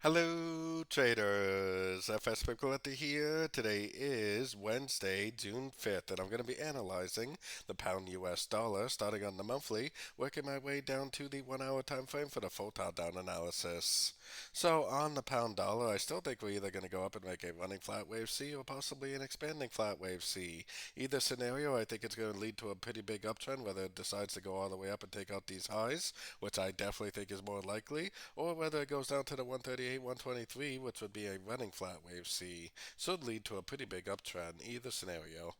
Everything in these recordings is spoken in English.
Hello, traders. FX Pip Collector here. Today is Wednesday, June 5th, and I'm going to be analyzing the pound US dollar starting on the monthly, working my way down to the 1 hour time frame for the full top down analysis. So, on the pound dollar, I still think we're either going to go up and make a running flat wave C or possibly an expanding flat wave C. Either scenario, I think it's going to lead to a pretty big uptrend, whether it decides to go all the way up and take out these highs, which I definitely think is more likely, or whether it goes down to the 138, 123, which would be a running flat wave C, should lead to a pretty big uptrend, either scenario.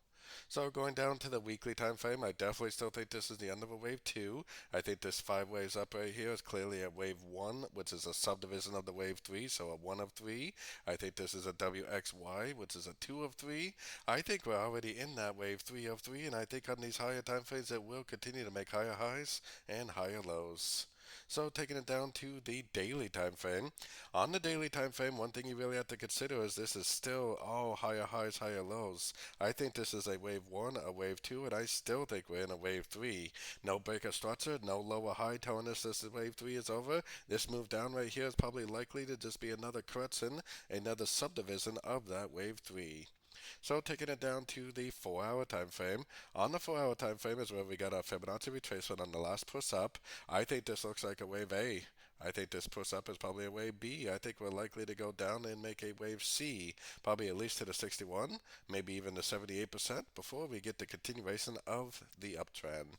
So going down to the weekly time frame, I definitely still think this is the end of a wave 2. I think this 5 waves up right here is clearly a wave 1, which is a subdivision of the wave 3, so a 1 of 3. I think this is a WXY, which is a 2 of 3. I think we're already in that wave 3 of 3, and I think on these higher time frames it will continue to make higher highs and higher lows. So taking it down to the daily time frame. On the daily time frame, one thing you really have to consider is this is still all higher highs, higher lows. I think this is a wave 1, a wave 2, and I still think we're in a wave 3. No breaker structure, no lower high telling us this wave 3 is over. This move down right here is probably likely to just be another correction, another subdivision of that wave 3. So taking it down to the 4 hour time frame. On the 4 hour time frame is where we got our Fibonacci retracement on the last push up. I think this looks like a wave A. I think this push up is probably a wave B. I think we're likely to go down and make a wave C, probably at least to the 61, maybe even the 78% before we get the continuation of the uptrend.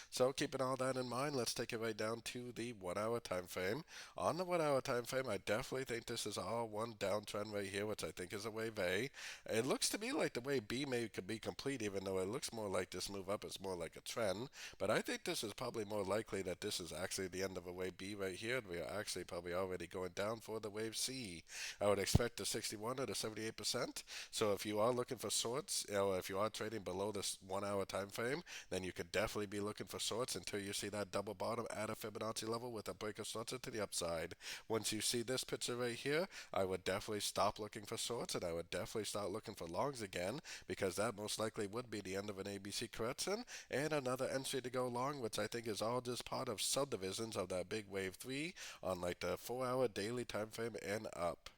So keeping all that in mind, let's take it right down to the 1 hour time frame. On the 1 hour time frame, I definitely think this is all one downtrend right here, which I think is a wave A. It looks to me like the wave B may could be complete, even though it looks more like this move up is more like a trend. But I think this is probably more likely that this is actually the end of a wave B right here. And we are actually probably already going down for the wave C. I would expect the 61 or the 78%. So if you are looking for shorts, if you are trading below this 1 hour time frame, then you could definitely be looking for shorts until you see that double bottom at a Fibonacci level with a break of structure to the upside. Once you see this picture right here, I would definitely stop looking for shorts and I would definitely start looking for longs again, because that most likely would be the end of an ABC correction and another entry to go long, which I think is all just part of subdivisions of that big wave 3 on like the 4 hour daily time frame and up.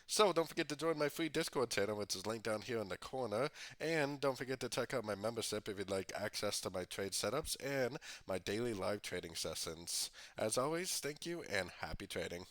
So don't forget to join my free Discord channel, which is linked down here in the corner. And don't forget to check out my membership if you'd like access to my trade setups and my daily live trading sessions. As always, thank you and happy trading.